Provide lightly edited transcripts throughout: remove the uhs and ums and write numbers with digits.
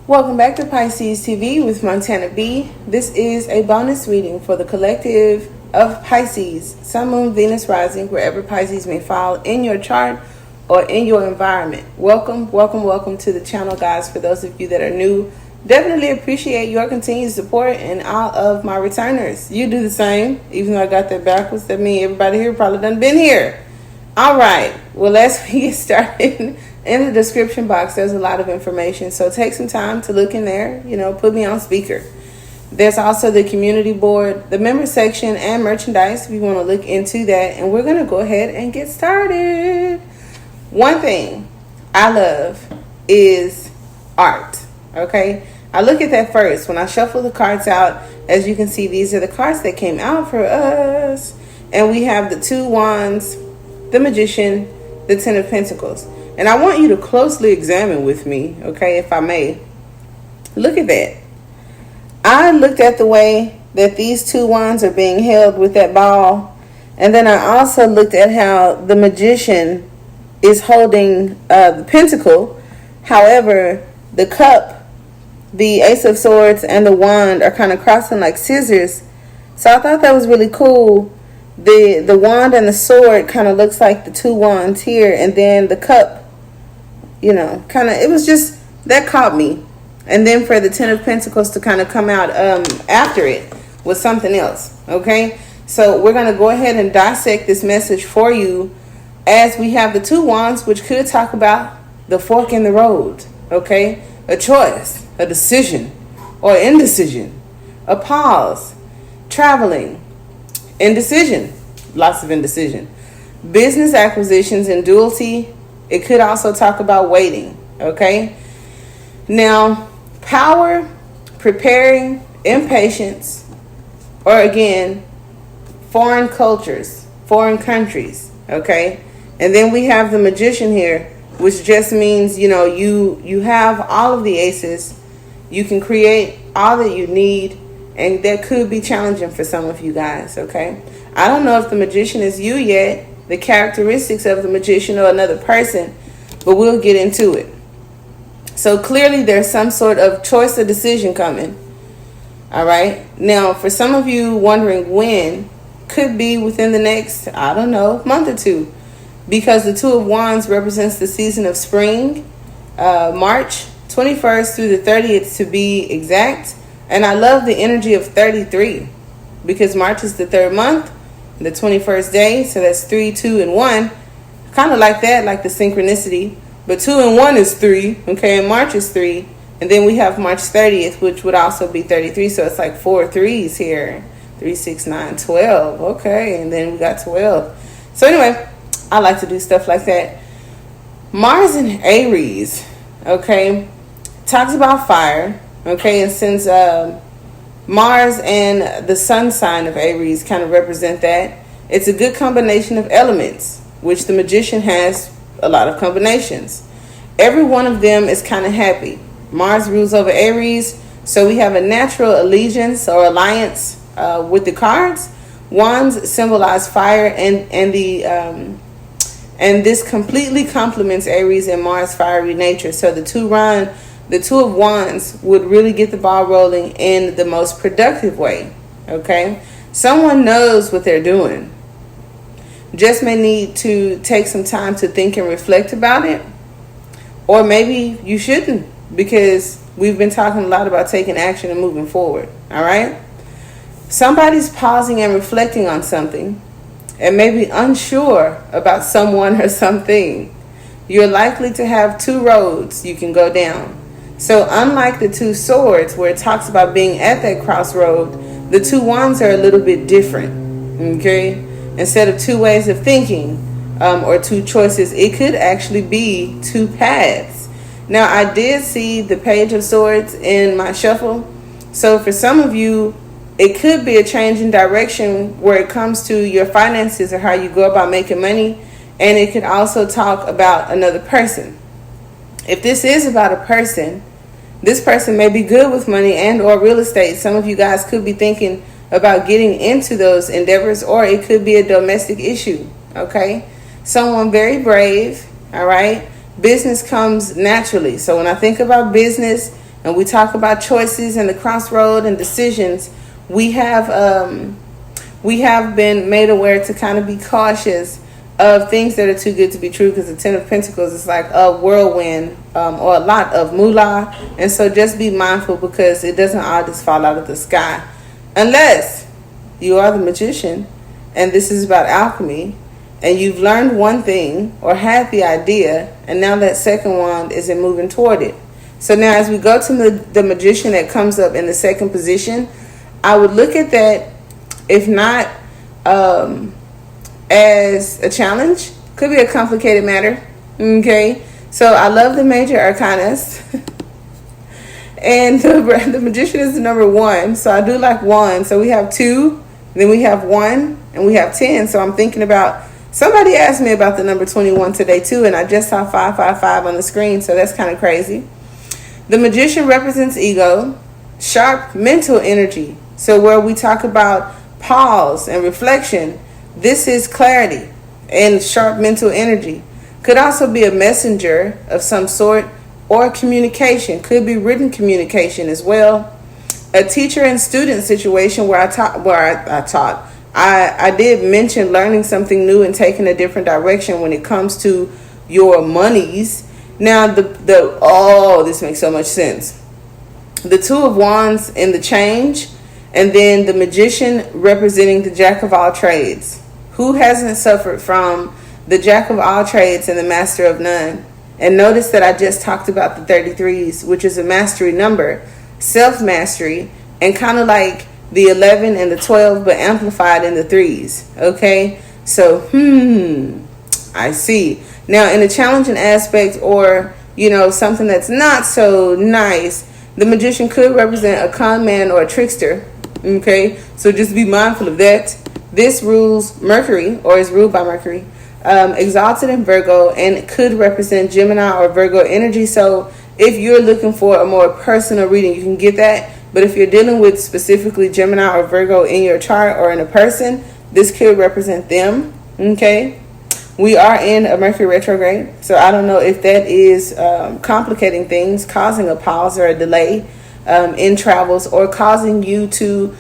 Welcome back to Pisces TV with Montana B. This is a bonus reading for the collective of Pisces, Sun, Moon, Venus, Rising, wherever Pisces may fall in your chart or in your environment. Welcome to the channel, guys. For those of you that are new, definitely appreciate your continued support, and all of my returners, you do the same. Even though I got that backwards, that means everybody here probably done been here. All right, well, let's get started. In the description box, there's a lot of information, so take some time to look in there. Put me on speaker. There's also the community board, the member section, and merchandise if you want to look into that. And we're going to go ahead and get started. One thing I love is art, okay? I look at that first. When I shuffle the cards out, as you can see, these are the cards that came out for us. And we have the Two Wands, the Magician, the Ten of Pentacles. And I want you to closely examine with me, okay, if I may. Look at that. I looked at the way that these two wands are being held with that ball. And then I also looked at how the Magician is holding the pentacle. However, the cup, the Ace of Swords, and the wand are kind of crossing like scissors. So I thought that was really cool. The wand and the sword kind of looks like the two wands here. And then the cup, it was just, that caught me. And then for the Ten of Pentacles to kind of come out after it was something else, okay? So we're going to go ahead and dissect this message for you, as we have the two wands, which could talk about the fork in the road, okay? A choice, a decision, or indecision, a pause, traveling, indecision, lots of indecision, business acquisitions and duality. It could also talk about waiting, okay? Now, power, preparing, impatience, or again, foreign cultures, foreign countries, okay? And then we have the Magician here, which just means, you have all of the aces. You can create all that you need, and that could be challenging for some of you guys, okay? I don't know if the Magician is you yet, the characteristics of the Magician or another person, but we'll get into it. So clearly there's some sort of choice or decision coming. All right. Now, for some of you wondering when, could be within the next, month or two, because the Two of Wands represents the season of spring, March 21st through the 30th to be exact. And I love the energy of 33 because March is the third month, the 21st day. So that's 3, 2, and 1. Kind of like that, like the synchronicity. But 2 and 1 is 3. Okay, and March is 3. And then we have March 30th, which would also be 33. So it's like 4 threes here. 3, 6, 9, 12. Okay, and then we got 12. So anyway, I like to do stuff like that. Mars in Aries, okay, talks about fire. Okay, and since Mars and the sun sign of Aries kind of represent that, it's a good combination of elements, which the Magician has a lot of combinations. Every one of them is kind of happy. Mars rules over Aries, so we have a natural allegiance or alliance with the cards. Wands symbolize fire, and this completely complements Aries and Mars' fiery nature. So the Two of Wands would really get the ball rolling in the most productive way, okay? Someone knows what they're doing. Just may need to take some time to think and reflect about it. Or maybe you shouldn't, because we've been talking a lot about taking action and moving forward, all right? Somebody's pausing and reflecting on something and maybe unsure about someone or something. You're likely to have two roads you can go down. So unlike the Two Swords, where it talks about being at that crossroad, the Two Wands are a little bit different, okay? Instead of two ways of thinking or two choices, it could actually be two paths. Now, I did see the Page of Swords in my shuffle. So for some of you, it could be a change in direction where it comes to your finances or how you go about making money. And it could also talk about another person. If this is about a person, this person may be good with money and or real estate. Some of you guys could be thinking about getting into those endeavors, or it could be a domestic issue. okay? Someone very brave, all right? Business comes naturally. So when I think about business and we talk about choices and the crossroad and decisions, we have been made aware to kind of be cautious of things that are too good to be true, because the Ten of Pentacles is like a whirlwind, or a lot of moolah. And so just be mindful, because it doesn't all just fall out of the sky. Unless you are the magician and this is about alchemy, and you've learned one thing or had the idea, and now that second wand isn't moving toward it. So now as we go to the magician that comes up in the second position, I would look at that, if not as a challenge, could be a complicated matter. Okay, so I love the major arcanas. And the magician is the number 1. So I do like 1. So we have 2, then we have 1, and we have 10. So I'm thinking about, somebody asked me about the number 21 today too, and I just saw 555 on the screen. So that's kind of crazy. The magician represents ego, sharp mental energy. So where we talk about pause and reflection, this is clarity and sharp mental energy. Could also be a messenger of some sort, or communication. Could be written communication as well. A teacher and student situation where I did mention learning something new and taking a different direction when it comes to your monies. Now this makes so much sense. The 2 of Wands in the change, and then the magician representing the jack of all trades. Who hasn't suffered from the jack of all trades and the master of none? And notice that I just talked about the 33s, which is a mastery number, self-mastery, and kind of like the 11 and the 12, but amplified in the 3s. Okay, so I see. Now in a challenging aspect, or something that's not so nice, the magician could represent a con man or a trickster. Okay, so just be mindful of that. This rules Mercury, or is ruled by Mercury, exalted in Virgo, and it could represent Gemini or Virgo energy. So if you're looking for a more personal reading, you can get that. But if you're dealing with specifically Gemini or Virgo in your chart or in a person, this could represent them. Okay, we are in a Mercury retrograde, so I don't know if that is complicating things, causing a pause or a delay in travels, or causing you to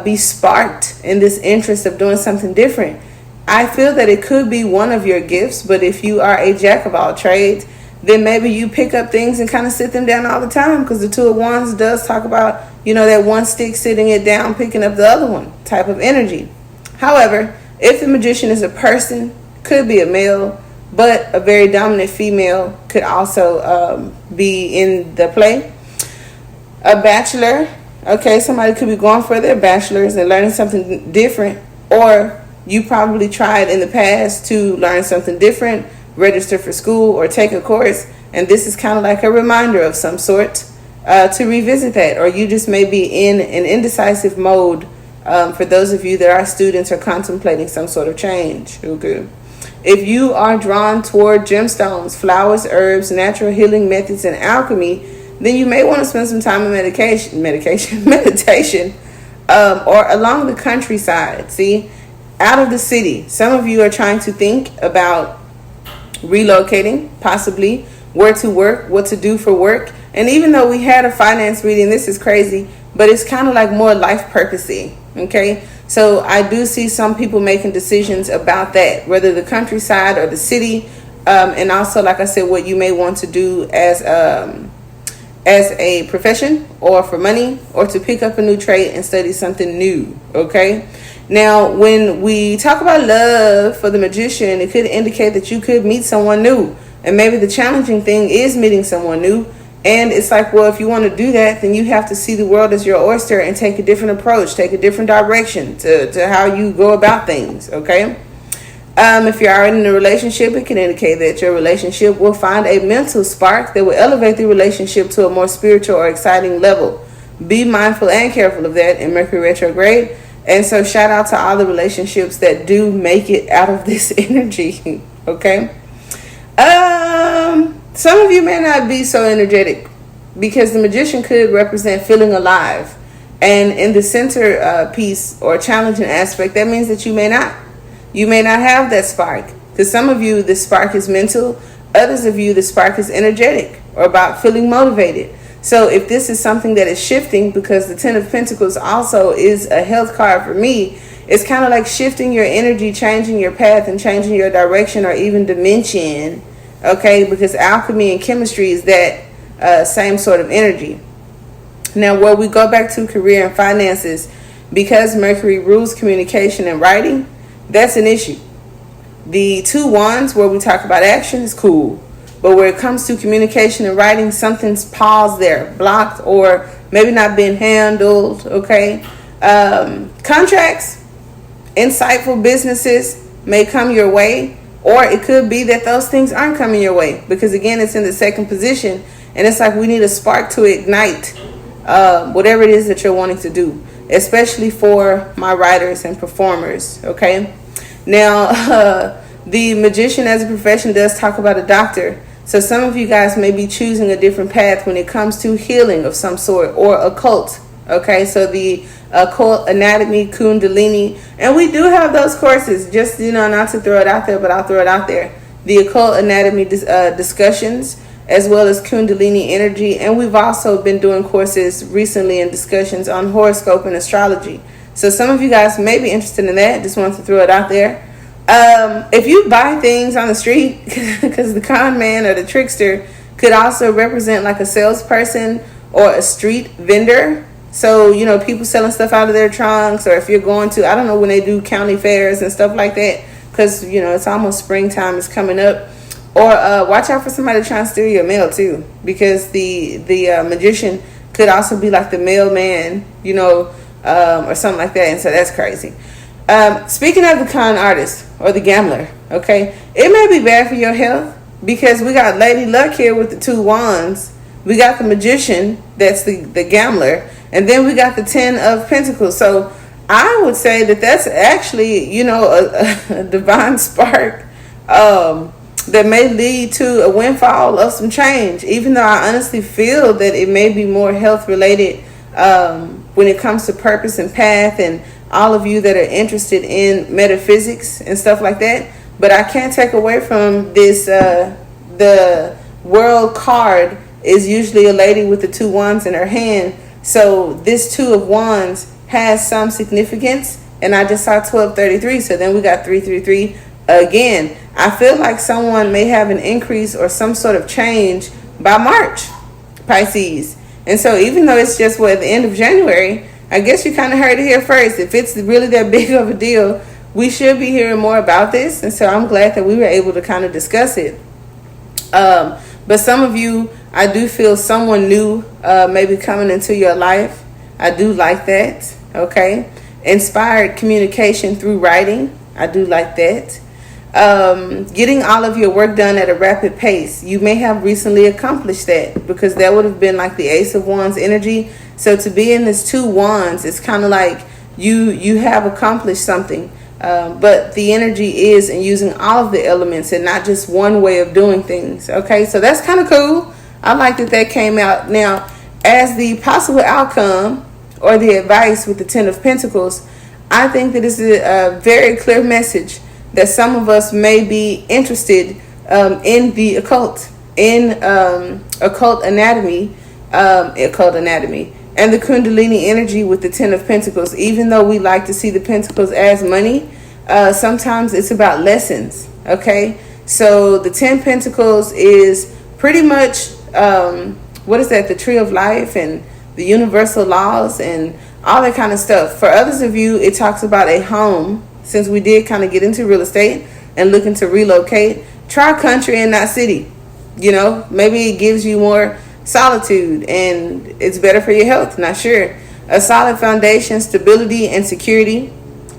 be sparked in this interest of doing something different. I feel that it could be one of your gifts, but if you are a jack of all trades, then maybe you pick up things and kind of sit them down all the time, because the 2 of Wands does talk about, that one stick sitting it down, picking up the other one type of energy. However, if the magician is a person, could be a male, but a very dominant female could also be in the play. A bachelor, okay, somebody could be going for their bachelor's and learning something different, or you probably tried in the past to learn something different, register for school or take a course, and this is kind of like a reminder of some sort to revisit that. Or you just may be in an indecisive mode for those of you that are students or contemplating some sort of change. Okay. If you are drawn toward gemstones, flowers, herbs, natural healing methods, and alchemy, then you may want to spend some time in meditation, or along the countryside. See, out of the city. Some of you are trying to think about relocating, possibly where to work, what to do for work. And even though we had a finance reading, this is crazy, but it's kind of like more life purposey. Okay, so I do see some people making decisions about that, whether the countryside or the city, and also, like I said, what you may want to do as a profession, or for money, or to pick up a new trade and study something new. Okay, now when we talk about love for the magician, it could indicate that you could meet someone new, and maybe the challenging thing is meeting someone new. And it's like, well, if you want to do that, then you have to see the world as your oyster and take a different approach, take a different direction to how you go about things. Okay. If you're already in a relationship, it can indicate that your relationship will find a mental spark that will elevate the relationship to a more spiritual or exciting level. Be mindful and careful of that in Mercury retrograde. And so shout out to all the relationships that do make it out of this energy. Okay. Some of you may not be so energetic, because the magician could represent feeling alive. And in the center piece or challenging aspect, that means that you may not. you may not have that spark. Because some of you, the spark is mental. Others of you, the spark is energetic or about feeling motivated. So if this is something that is shifting, because the Ten of Pentacles also is a health card for me, it's kind of like shifting your energy, changing your path and changing your direction or even dimension. Okay, because alchemy and chemistry is that same sort of energy. Now, where we go back to career and finances, because Mercury rules communication and writing, that's an issue. The Two Wands, where we talk about action, is cool. But where it comes to communication and writing, something's paused there, blocked, or maybe not been handled, okay? Contracts, insightful businesses may come your way, or it could be that those things aren't coming your way. Because again, it's in the second position, and it's like we need a spark to ignite whatever it is that you're wanting to do, especially for my writers and performers, okay? Now, the magician as a profession does talk about a doctor. So some of you guys may be choosing a different path when it comes to healing of some sort or occult. Okay, so the occult anatomy, kundalini, and we do have those courses, just, not to throw it out there, but I'll throw it out there. The occult anatomy discussions, as well as kundalini energy. And we've also been doing courses recently and discussions on horoscope and astrology. So some of you guys may be interested in that. Just wanted to throw it out there. If you buy things on the street, because the con man or the trickster could also represent like a salesperson or a street vendor. So, people selling stuff out of their trunks, or if you're going to, I don't know when they do county fairs and stuff like that, because, it's almost springtime is coming up. Or watch out for somebody trying to steal your mail too, because the magician could also be like the mailman, or something like that. And so that's crazy. Speaking of the con artist or the gambler, okay, it may be bad for your health, because we got Lady Luck here with the Two Wands. We got the magician, that's the gambler, and then we got the Ten of Pentacles. So I would say that that's actually, a divine spark that may lead to a windfall of some change, even though I honestly feel that it may be more health related when it comes to purpose and path, and all of you that are interested in metaphysics and stuff like that. But I can't take away from this, the world card is usually a lady with the Two Wands in her hand. So this Two of Wands has some significance, and I just saw 1233, so then we got 333 again. I feel like someone may have an increase or some sort of change by March, Pisces. And so even though it's just at the end of January, I guess you kind of heard it here first. If it's really that big of a deal, we should be hearing more about this. And so I'm glad that we were able to kind of discuss it. But some of you, I do feel someone new maybe coming into your life. I do like that. Okay. Inspired communication through writing. I do like that. Getting all of your work done at a rapid pace. You may have recently accomplished that, because that would have been like the Ace of Wands energy. So to be in this Two Wands, it's kind of like you have accomplished something. But the energy is in using all of the elements and not just one way of doing things. Okay, so that's kind of cool. I like that came out. Now, as the possible outcome or the advice with the Ten of Pentacles, I think that this is a very clear message that some of us may be interested in the occult, in occult anatomy, and the Kundalini energy with the Ten of Pentacles. Even though we like to see the Pentacles as money, sometimes it's about lessons, okay? So the 10 Pentacles is pretty much, what is that? The Tree of Life and the universal laws and all that kind of stuff. For others of you, it talks about a home. Since we did kind of get into real estate and looking to relocate, try country and not city. Maybe it gives you more solitude and it's better for your health. Not sure. A solid foundation, stability and security,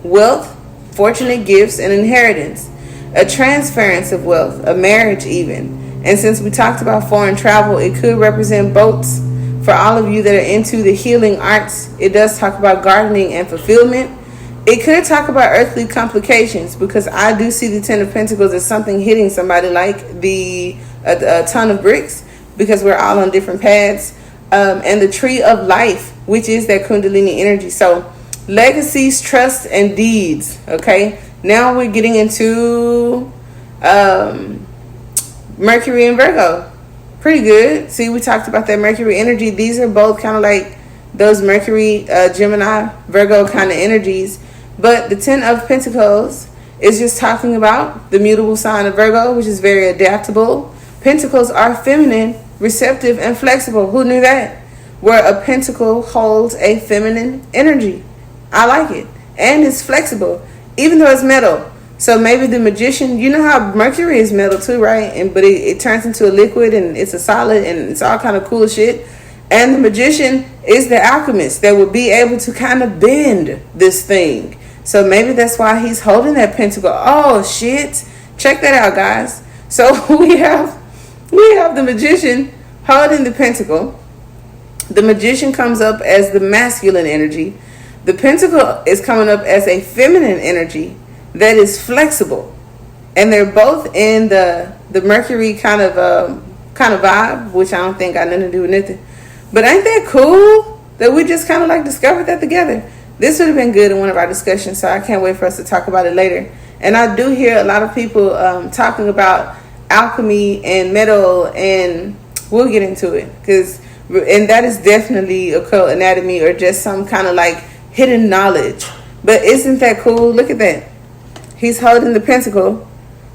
wealth, fortunate gifts and inheritance, a transference of wealth, a marriage even. And since we talked about foreign travel, it could represent boats. For all of you that are into the healing arts, it does talk about gardening and fulfillment. It could talk about earthly complications, because I do see the Ten of Pentacles as something hitting somebody like a ton of bricks, because we're all on different paths. And the Tree of Life, which is that Kundalini energy. So legacies, trust, and deeds, okay? Now we're getting into Mercury and Virgo. Pretty good. See, we talked about that Mercury energy. These are both kind of like those Mercury, Gemini, Virgo kind of energies. But the Ten of Pentacles is just talking about the mutable sign of Virgo, which is very adaptable. Pentacles are feminine, receptive, and flexible. Who knew that? Where a pentacle holds a feminine energy. I like it. And it's flexible, even though it's metal. So maybe the Magician, you know how Mercury is metal too, right? But it turns into a liquid and it's a solid and it's all kind of cool shit. And the Magician is the alchemist that would be able to kind of bend this thing. So maybe that's why he's holding that pentacle. Oh shit. Check that out, guys. So we have the Magician holding the pentacle. The Magician comes up as the masculine energy. The pentacle is coming up as a feminine energy that is flexible. And they're both in the Mercury kind of vibe, which I don't think got nothing to do with nothing. But ain't that cool that we just kind of like discovered that together? This would have been good in one of our discussions, so I can't wait for us to talk about it later. And I do hear a lot of people talking about alchemy and metal, and we'll get into it. And that is definitely occult anatomy or just some kind of like hidden knowledge. But isn't that cool? Look at that. He's holding the pentacle,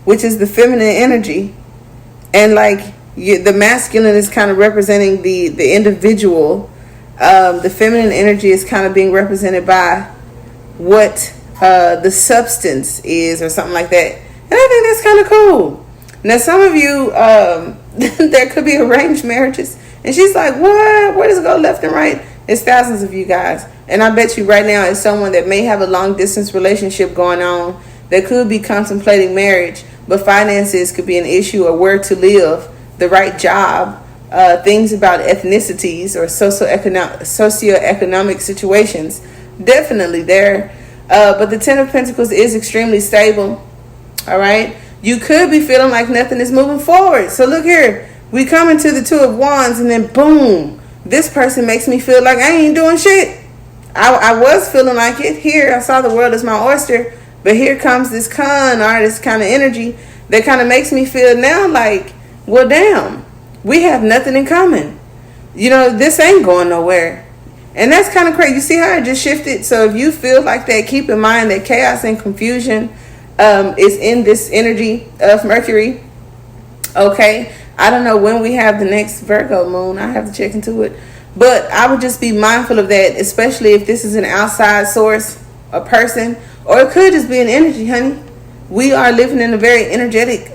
which is the feminine energy. And like the masculine is kind of representing the individual. The feminine energy is kind of being represented by what the substance is or something like that. And I think that's kind of cool. Now, some of you, there could be arranged marriages. And she's like, what? Where does it go left and right? It's thousands of you guys. And I bet you right now it's someone that may have a long distance relationship going on that could be contemplating marriage, but finances could be an issue, or where to live, the right job, things about ethnicities or socioeconomic situations. Definitely there. But the Ten of Pentacles is extremely stable. All right. You could be feeling like nothing is moving forward. So look here. We come into the Two of Wands and then boom, this person makes me feel like I ain't doing shit. I was feeling like it. Here, I saw the world as my oyster. But here comes this con artist kind of energy that kind of makes me feel now like, well, damn, we have nothing in common. You know, this ain't going nowhere. And that's kind of crazy. You see how it just shifted? So if you feel like that, keep in mind that chaos and confusion is in this energy of Mercury. Okay. I don't know when we have the next Virgo moon. I have to check into it. But I would just be mindful of that, especially if this is an outside source, a person, or it could just be an energy, honey. We are living in a very energetic,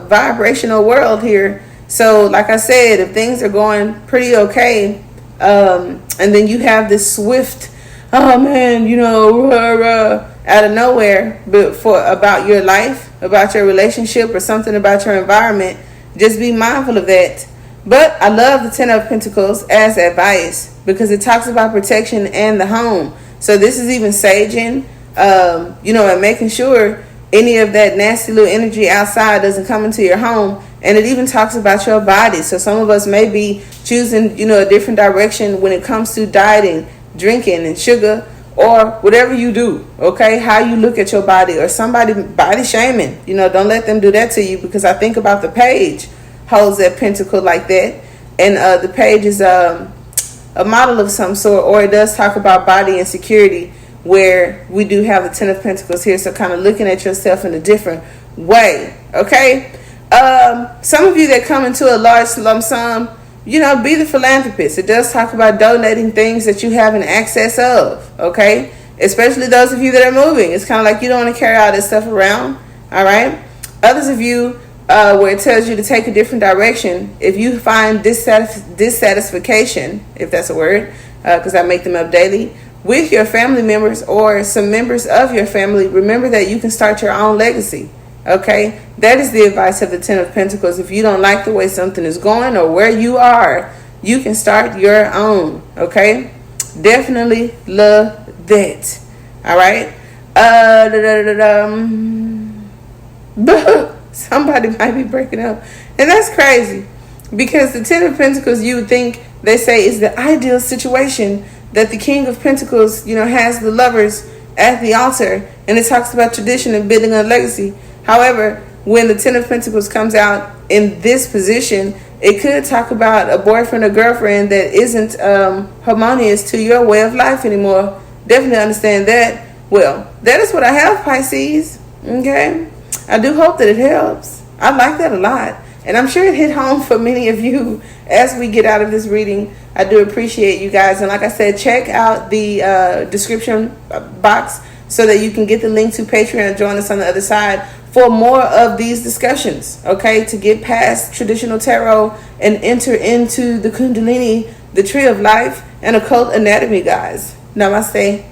vibrational world here. So, like I said, if things are going pretty okay, and then you have this swift, oh man, you know, out of nowhere, but about your life, about your relationship, or something about your environment, just be mindful of that. But I love the Ten of Pentacles as advice because it talks about protection and the home. So this is even saging, and making sure any of that nasty little energy outside doesn't come into your home. And it even talks about your body. So some of us may be choosing, a different direction when it comes to dieting, drinking, and sugar, or whatever you do, okay? How you look at your body, or somebody body shaming. Don't let them do that to you, because I think about the page holds that pentacle like that. And the page is a model of some sort, or it does talk about body insecurity, where we do have the Ten of Pentacles here. So kind of looking at yourself in a different way, okay? Some of you that come into a large lump sum, be the philanthropist. It does talk about donating things that you have in access of, okay? Especially those of you that are moving. It's kind of like you don't want to carry all this stuff around, all right? Others of you, where it tells you to take a different direction, if you find dissatisfaction, if that's a word, because I make them up daily, with your family members or some members of your family, remember that you can start your own legacy. Okay, that is the advice of the Ten of Pentacles. If you don't like the way something is going or where you are, you can start your own. Okay, definitely love that. All right. Somebody might be breaking up, and that's crazy because the Ten of Pentacles, you would think they say is the ideal situation, that the King of Pentacles, has the lovers at the altar, and it talks about tradition and building a legacy. However, when the Ten of Pentacles comes out in this position, it could talk about a boyfriend or girlfriend that isn't harmonious to your way of life anymore. Definitely understand that. Well, that is what I have, Pisces. Okay? I do hope that it helps. I like that a lot. And I'm sure it hit home for many of you as we get out of this reading. I do appreciate you guys. And like I said, check out the description box so that you can get the link to Patreon and join us on the other side for more of these discussions, okay? To get past traditional tarot and enter into the Kundalini, the tree of life, and occult anatomy, guys. Namaste.